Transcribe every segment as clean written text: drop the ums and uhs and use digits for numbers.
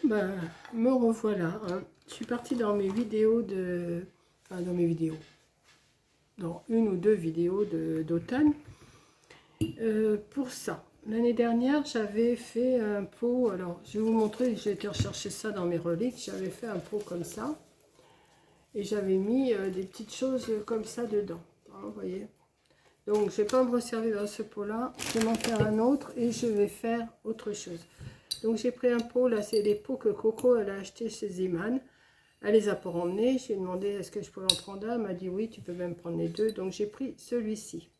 Ben, me revoilà. Hein. Je suis partie dans mes vidéos de... Enfin, dans mes vidéos. Dans une ou deux vidéos d'automne. Pour ça. L'année dernière, j'avais fait un pot. Alors, je vais vous montrer. J'ai été rechercher ça dans mes reliques. J'avais fait un pot comme ça. Et j'avais mis des petites choses comme ça dedans. Hein, vous voyez. Donc, je ne vais pas me resservir dans ce pot-là. Je vais m'en faire un autre et je vais faire autre chose. Donc j'ai pris un pot, là c'est les pots que Coco elle a acheté chez Zeman. Elle les a pas emmenés. J'ai demandé est-ce que je pouvais en prendre un. Elle m'a dit oui, tu peux même prendre les deux. Donc j'ai pris celui-ci.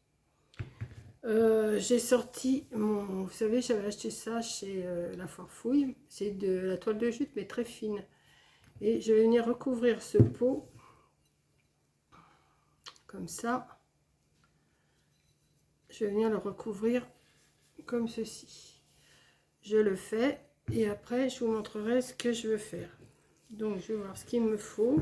J'ai sorti mon... Vous savez, j'avais acheté ça chez La Farfouille. C'est de la toile de jute mais très fine. Et je vais venir recouvrir ce pot comme ça. Je vais venir le recouvrir comme ceci. Je le fais et après je vous montrerai ce que je veux faire. Donc je vais voir ce qu'il me faut.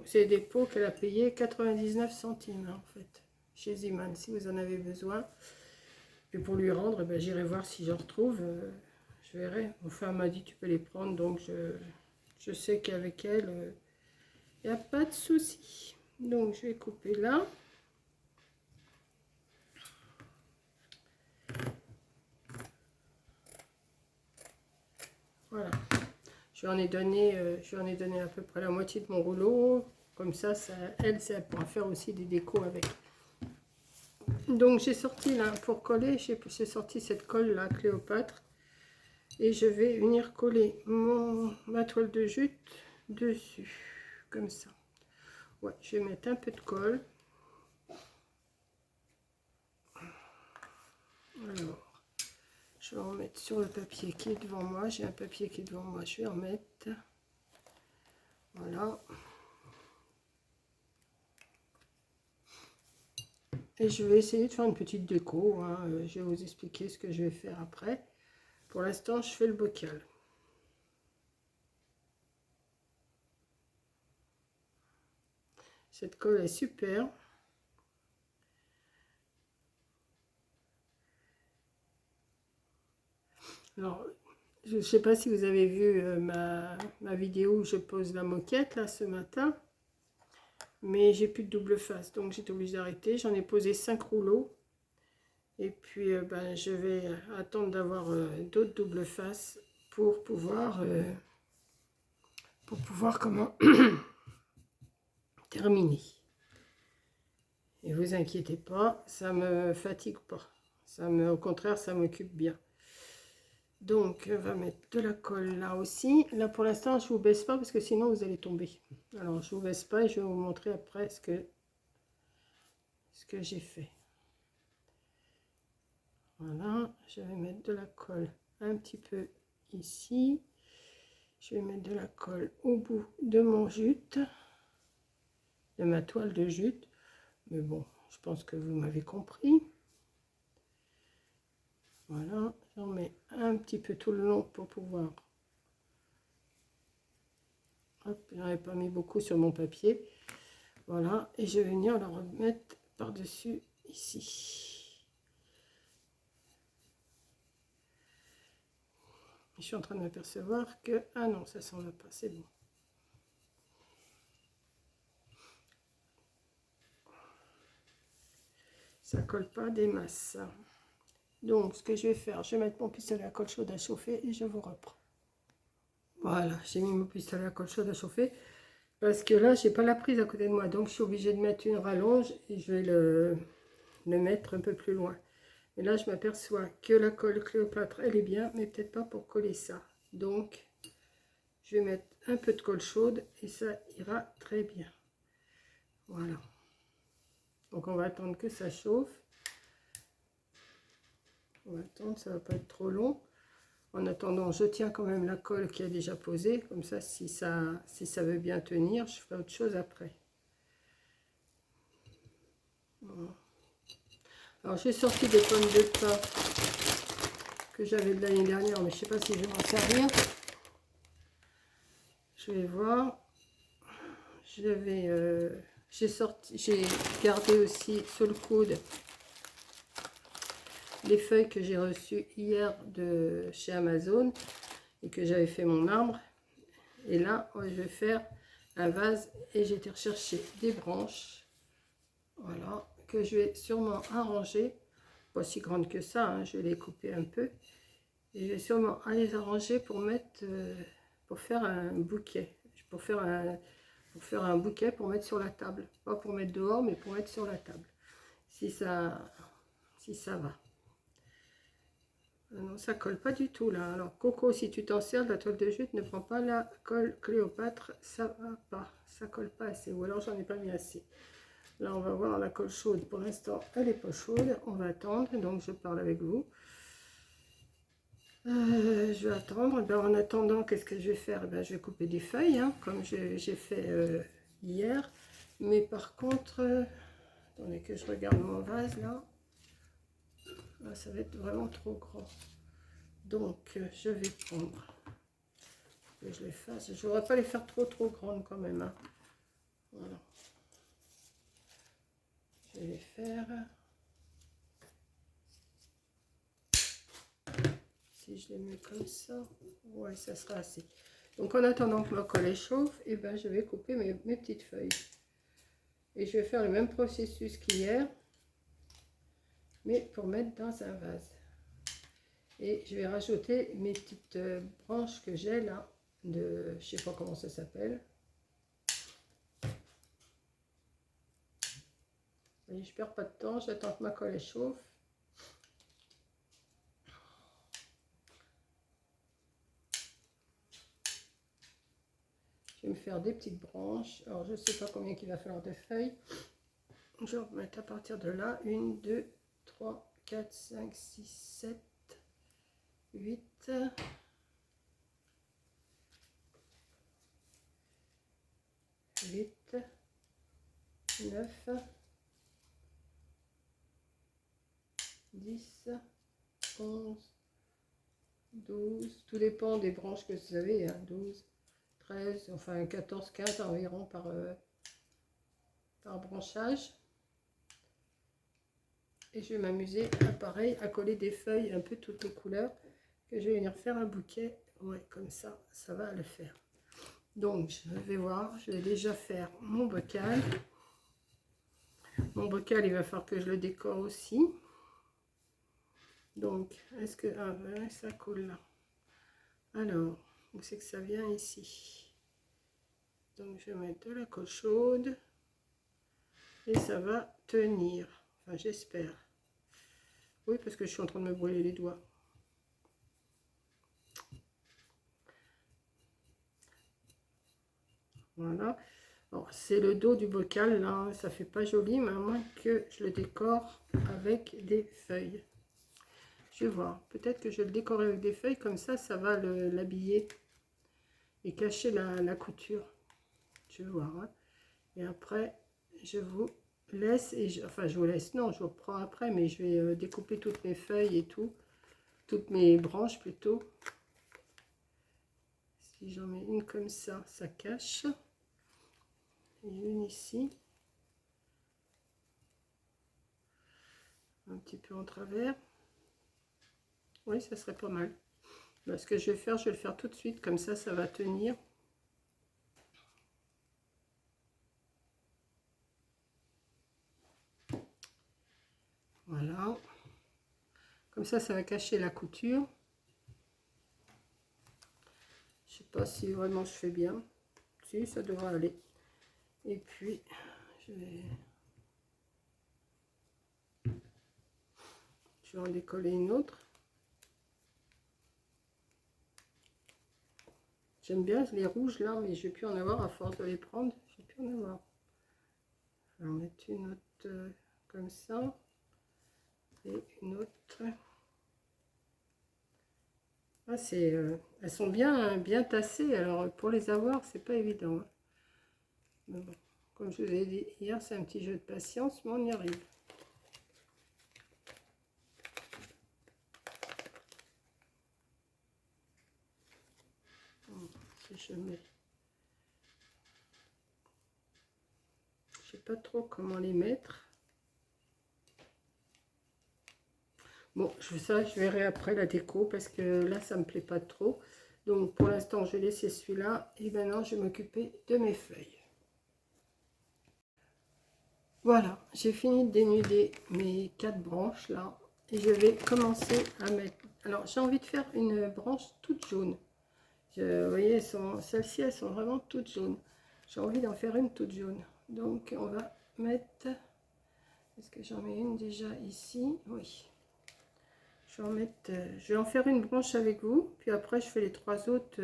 C'est des pots qu'elle a payé 99 centimes hein, en fait chez Zeman si vous en avez besoin. Et pour lui rendre, ben, j'irai voir si j'en retrouve. Je verrai. Enfin elle m'a dit tu peux les prendre donc je sais qu'avec elle il n'y a pas de souci. Donc je vais couper là. Voilà. Je lui en ai donné à peu près la moitié de mon rouleau. Comme ça, elle pourra faire aussi des décos avec. Donc j'ai sorti là pour coller, j'ai sorti cette colle là Cléopâtre. Et je vais venir coller ma toile de jute dessus. Comme ça. Ouais, je vais mettre un peu de colle. Alors, je vais en mettre sur le papier qui est devant moi. J'ai un papier qui est devant moi, je vais en mettre. Voilà. Et je vais essayer de faire une petite déco. Hein. Je vais vous expliquer ce que je vais faire après. Pour l'instant, je fais le bocal. Cette colle est super. Alors, je ne sais pas si vous avez vu ma vidéo où je pose la moquette là ce matin. Mais j'ai plus de double face. Donc, j'étais obligée d'arrêter. J'en ai posé 5 rouleaux. Et puis, ben, je vais attendre d'avoir d'autres double faces pour pouvoir comment terminer. Et vous inquiétez pas, ça me fatigue pas. Au contraire, ça m'occupe bien. Donc, on va mettre de la colle là aussi. Là, pour l'instant, je ne vous baisse pas parce que sinon, vous allez tomber. Alors, je ne vous baisse pas et je vais vous montrer après ce que j'ai fait. Voilà, je vais mettre de la colle un petit peu ici. Je vais mettre de la colle au bout de mon jute, de ma toile de jute. Mais bon, je pense que vous m'avez compris. Voilà, j'en mets un petit peu tout le long pour pouvoir... Hop, j'en ai pas mis beaucoup sur mon papier. Voilà, et je vais venir le remettre par-dessus ici. Je suis en train de m'apercevoir que... Ah non, ça s'en va pas, c'est bon. Ça colle pas des masses. Donc, ce que je vais faire, je vais mettre mon pistolet à colle chaude à chauffer et je vous reprends. Voilà, j'ai mis mon pistolet à colle chaude à chauffer parce que là, j'ai pas la prise à côté de moi. Donc, je suis obligée de mettre une rallonge et je vais le mettre un peu plus loin. Et là, je m'aperçois que la colle Cléopâtre, elle est bien, mais peut-être pas pour coller ça. Donc, je vais mettre un peu de colle chaude et ça ira très bien. Voilà. Donc, on va attendre que ça chauffe. On va attendre, ça va pas être trop long. En attendant, je tiens quand même la colle qui est déjà posée. Comme ça, si ça veut bien tenir, je ferai autre chose après. Voilà. Alors, j'ai sorti des pommes de pin que j'avais de l'année dernière, mais je ne sais pas si je vais m'en servir. Je vais voir. J'ai gardé aussi sous le coude les feuilles que j'ai reçues hier de chez Amazon et que j'avais fait mon arbre. Et là, je vais faire un vase et j'ai été rechercher des branches, voilà, que je vais sûrement arranger. Pas si grande que ça, hein, je vais les couper un peu. Et je vais sûrement les arranger pour mettre, pour faire un bouquet, pour faire un bouquet pour mettre sur la table. Pas pour mettre dehors, mais pour mettre sur la table. Si ça va. Non, ça colle pas du tout là. Alors Coco, si tu t'en sers de la toile de jute, ne prends pas la colle Cléopâtre, ça va pas, ça colle pas assez. Ou alors j'en ai pas mis assez. Là on va voir la colle chaude. Pour l'instant elle est pas chaude. On va attendre. Donc je parle avec vous. Je vais attendre. Ben, en attendant, qu'est-ce que je vais faire? Ben, je vais couper des feuilles, hein, comme j'ai fait hier. Mais par contre, attendez que je regarde mon vase là. Là, ça va être vraiment trop grand. Donc, je vais prendre, que je les fasse. Je ne voudrais pas les faire trop grandes quand même. Hein. Voilà. Je vais les faire. Si je les mets comme ça, ouais, ça sera assez. Donc, en attendant que ma colle chauffe, et ben, je vais couper mes petites feuilles. Et je vais faire le même processus qu'hier, mais pour mettre dans un vase. Et je vais rajouter mes petites branches que j'ai là, de, je sais pas comment ça s'appelle. Et je perds pas de temps, j'attends que ma colle chauffe. Je vais me faire des petites branches. Alors je sais pas combien il va falloir de feuilles. Je vais mettre à partir de là 1, 2, 3, 4, 5, 6, 7, 8. 8, 9, 10, 11, 12, tout dépend des branches que vous avez, hein, 12, 13, enfin 14, 15 environ par branchage. Et je vais m'amuser pareil à coller des feuilles un peu toutes les couleurs, que je vais venir faire un bouquet, ouais, comme ça va le faire. Donc je vais voir, je vais déjà faire mon bocal. Mon bocal, il va falloir que je le décore aussi. Donc, est-ce que... Ah, ouais, ça coule là. Alors, où c'est que ça vient ici? Donc, je vais mettre de la colle chaude. Et ça va tenir. Enfin, j'espère. Oui, parce que je suis en train de me brûler les doigts. Voilà. C'est le dos du bocal, là. Ça fait pas joli, mais à moins que je le décore avec des feuilles. Je vais voir. Peut-être que je vais le décorer avec des feuilles, comme ça va l'habiller et cacher la couture. Je vais voir. Hein. Et après, je vous laisse, enfin je vous laisse, non, je vous reprends après, mais je vais découper toutes mes feuilles et tout, toutes mes branches plutôt. Si j'en mets une comme ça cache. Et une ici. Un petit peu en travers. Oui, ça serait pas mal. Là, ce que je vais le faire tout de suite, comme ça va tenir. Voilà. Comme ça va cacher la couture. Je sais pas si vraiment je fais bien. Si, ça devrait aller. Et puis, je vais en décoller une autre. J'aime bien les rouges là, mais je vais plus en avoir à force de les prendre. Je vais plus en avoir. Je vais en mettre une autre comme ça. Et une autre. Ah, elles sont bien tassées, alors pour les avoir, c'est pas évident. Hein. Mais bon, comme je vous ai dit hier, c'est un petit jeu de patience, mais on y arrive. Si je mets... Je sais pas trop comment les mettre. Bon, ça, je verrai après la déco parce que là, ça me plaît pas trop. Donc, pour l'instant, je vais laisser celui-là. Et maintenant, je vais m'occuper de mes feuilles. Voilà, j'ai fini de dénuder mes 4 branches là. Et je vais commencer à mettre... Alors, j'ai envie de faire une branche toute jaune. Vous voyez, celles-ci, elles sont vraiment toutes jaunes. J'ai envie d'en faire une toute jaune. Donc, on va mettre... Est-ce que j'en mets une déjà ici? Oui. Je vais en faire une branche avec vous. Puis après, je fais les 3 autres.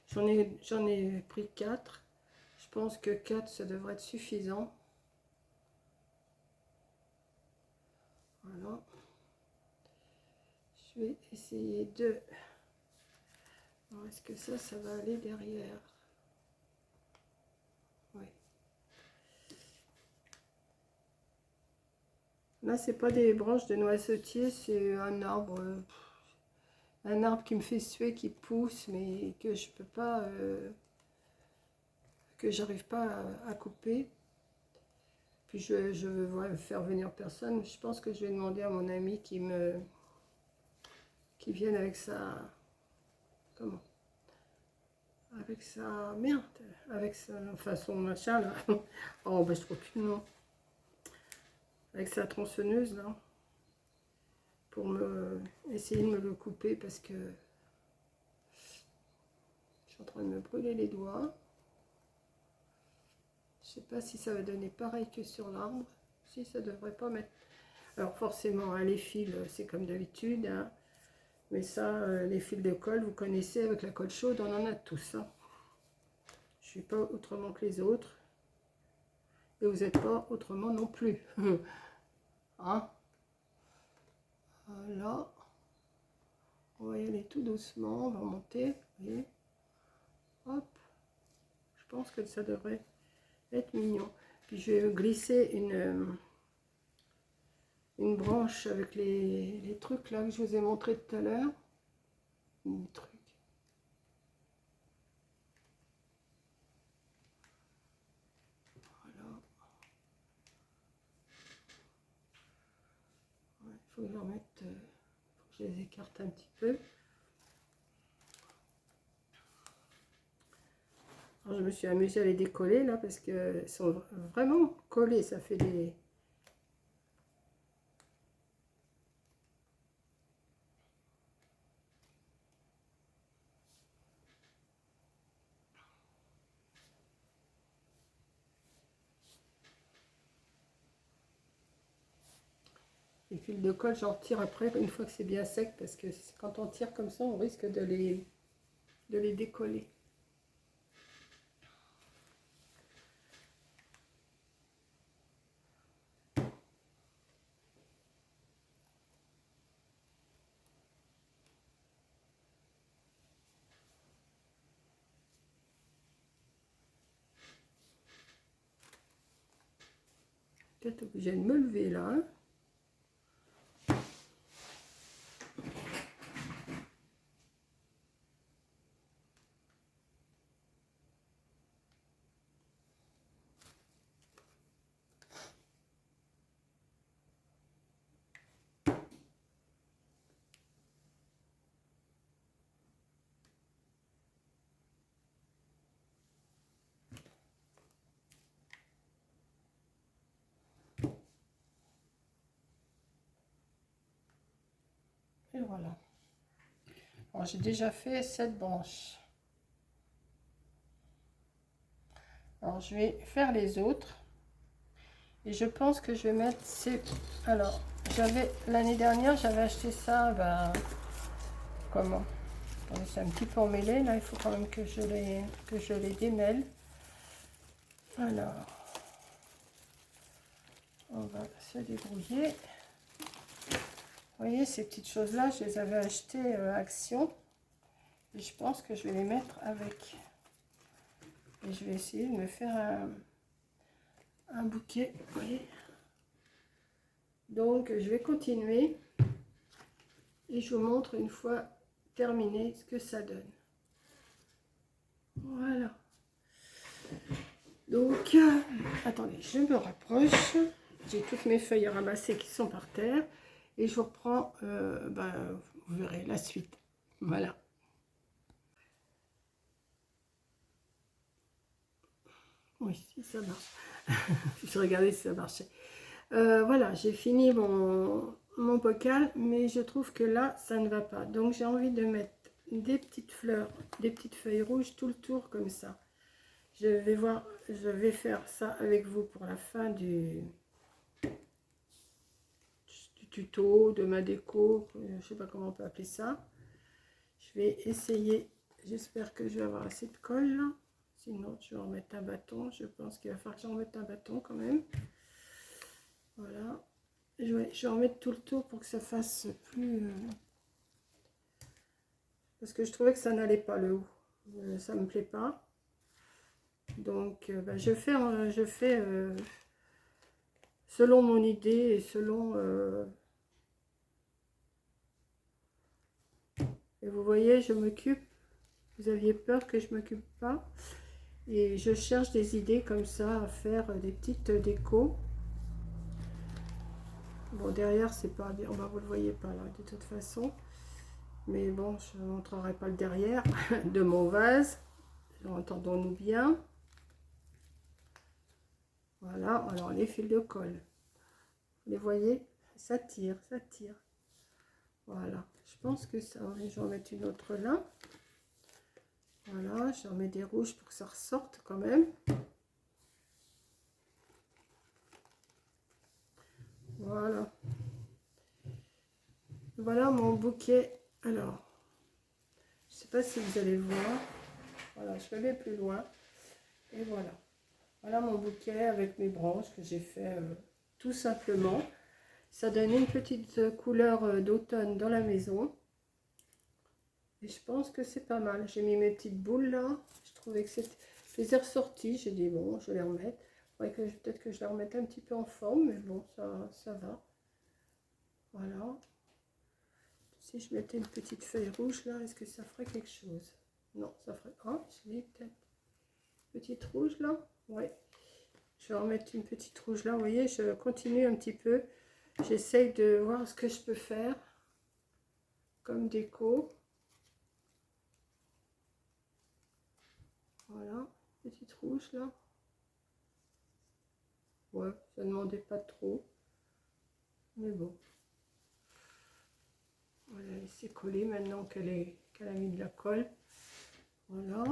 J'en ai pris 4. Je pense que 4, ça devrait être suffisant. Voilà. Je vais essayer de... Est-ce que ça va aller derrière? Oui. Là, c'est pas des branches de noisetier, c'est un arbre qui me fait suer, qui pousse, mais que je peux pas, que j'arrive pas à couper. Puis je veux faire venir personne. Je pense que je vais demander à mon ami qui vienne avec sa... Comment? Avec sa... Merde. Avec sa... Enfin, son machin, là. Oh, ben, je trouve plus le nom. Avec sa tronçonneuse, là. Pour essayer de me le couper parce que... Je suis en train de me brûler les doigts. Je sais pas si ça va donner pareil que sur l'arbre. Si, ça devrait pas mettre... Alors forcément, hein, les fils, c'est comme d'habitude. Hein. Mais ça, les fils de colle, vous connaissez, avec la colle chaude, on en a tous. Hein. Je suis pas autrement que les autres. Et vous n'êtes pas autrement non plus. Hein? Voilà. On va y aller tout doucement. On va monter. Vous voyez? Hop. Je pense que ça devrait être mignon. Puis je vais glisser une branche avec les trucs là que je vous ai montré tout à l'heure. Les trucs. Voilà. Il faut que j'en mette, faut que je les écarte un petit peu. Alors, je me suis amusée à les décoller là parce qu'elles sont vraiment collées, ça fait des... Les fils de colle, j'en retire après une fois que c'est bien sec parce que quand on tire comme ça, on risque de les décoller. Peut-être obligée de me lever là. Hein. Et voilà. J'ai déjà fait 7 branches. Alors je vais faire les autres. Et je pense que je vais mettre ces... Alors, l'année dernière, j'avais acheté ça, ben... Comment? C'est un petit peu emmêlé, là, il faut quand même que je les démêle. Alors, on va se débrouiller. Vous voyez, ces petites choses-là, je les avais achetées Action. Et je pense que je vais les mettre avec. Et je vais essayer de me faire un bouquet. Vous voyez. Donc, je vais continuer. Et je vous montre une fois terminé ce que ça donne. Voilà. Donc, attendez, je me rapproche. J'ai toutes mes feuilles ramassées qui sont par terre. et je vous reprends, vous verrez la suite. Voilà. Oui, si ça marche. Je regardais si ça marchait. Voilà, j'ai fini mon bocal, mais je trouve que là, ça ne va pas. Donc, j'ai envie de mettre des petites fleurs, des petites feuilles rouges tout le tour comme ça. Je vais faire ça avec vous pour la fin du tuto, de ma déco, je ne sais pas comment on peut appeler ça. Je vais essayer, j'espère que je vais avoir assez de colle là. Sinon, je vais en mettre un bâton. Je pense qu'il va falloir que j'en mette un bâton quand même. Voilà. Je vais en mettre tout le tour pour que ça fasse plus... Parce que je trouvais que ça n'allait pas le haut. Ça me plaît pas. Donc, je fais selon mon idée et selon... Et vous voyez, je m'occupe. Vous aviez peur que je m'occupe pas. Et je cherche des idées comme ça à faire des petites décos. Bon, derrière, c'est pas bien. Vous le voyez pas là, de toute façon. Mais bon, je ne montrerai pas le derrière de mon vase. Entendons-nous bien. Voilà, alors les fils de colle. Vous les voyez? Ça tire, ça tire. Voilà, je pense que ça... Je vais en mettre une autre là. Voilà, j'en mets des rouges pour que ça ressorte quand même. Voilà. Voilà mon bouquet. Alors, je ne sais pas si vous allez voir. Voilà, je vais aller plus loin. Et voilà. Voilà mon bouquet avec mes branches que j'ai fait tout simplement. Ça donne une petite couleur d'automne dans la maison. Et je pense que c'est pas mal. J'ai mis mes petites boules là. Je trouvais que c'était... Je les ai ressorties. J'ai dit bon, je vais les remettre. Peut-être que je les remette un petit peu en forme. Mais bon, ça va. Voilà. Si je mettais une petite feuille rouge là, est-ce que ça ferait quelque chose? Non, ça ferait... Ah, je l'ai peut-être. Petite rouge là. Ouais. Je vais en mettre une petite rouge là. Vous voyez, je continue un petit peu. J'essaye de voir ce que je peux faire comme déco. Voilà, petite rouge là. Ouais, ça ne demandait pas trop. Mais bon. Voilà, elle s'est collée maintenant qu'elle a mis de la colle. Voilà.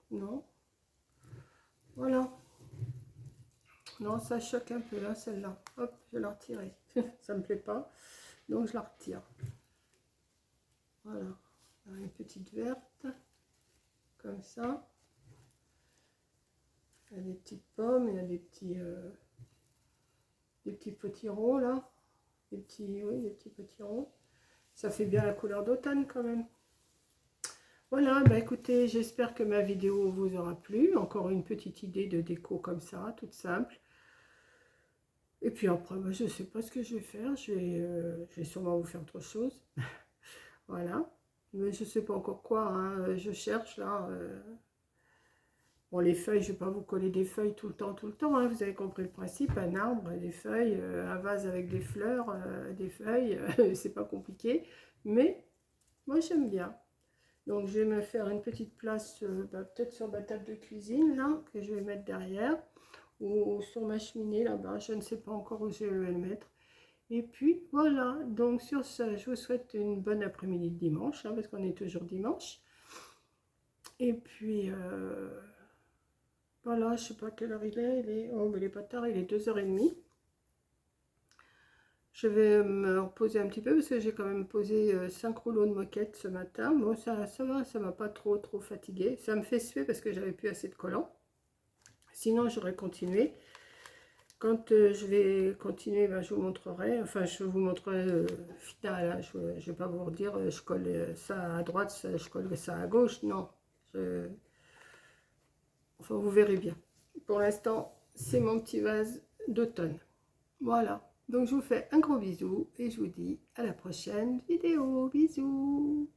Non. Voilà. Non, ça choque un peu là, celle-là. Hop, je l'ai retirée. Ça me plaît pas. Donc je la retire. Voilà. Une petite verte. Comme ça. Il y a des petites pommes, il y a des petits potirons là. Oui, des petits potirons. Ça fait bien la couleur d'automne quand même. Voilà, bah écoutez, j'espère que ma vidéo vous aura plu. Encore une petite idée de déco comme ça, toute simple. Et puis après, bah, je ne sais pas ce que je vais faire. Je vais sûrement vous faire autre chose. Voilà. Mais je ne sais pas encore quoi. Hein. Je cherche là. Bon, les feuilles, je ne vais pas vous coller des feuilles tout le temps. Hein. Vous avez compris le principe. Un arbre, des feuilles, un vase avec des fleurs, des feuilles. C'est pas compliqué. Mais moi, j'aime bien. Donc, je vais me faire une petite place, peut-être sur ma table de cuisine, là, que je vais mettre derrière. Ou sur ma cheminée, là-bas. Je ne sais pas encore où je vais le mettre. Et puis, voilà. Donc, sur ce, je vous souhaite une bonne après-midi de dimanche, hein, parce qu'on est toujours dimanche. Et puis, voilà, je sais pas quelle heure il est. Oh, mais il est pas tard, il est 2h30. Je vais me reposer un petit peu parce que j'ai quand même posé 5 rouleaux de moquette ce matin. Bon, ça va, ça m'a pas trop fatigué. Ça me fait suer parce que j'avais plus assez de collant. Sinon, j'aurais continué. Quand je vais continuer, ben, je vous montrerai. Enfin, je vous montrerai final. Hein. Je ne vais pas vous dire, je colle ça à droite, je colle ça à gauche. Non. Enfin, vous verrez bien. Pour l'instant, c'est mon petit vase d'automne. Voilà. Donc, je vous fais un gros bisou et je vous dis à la prochaine vidéo. Bisous.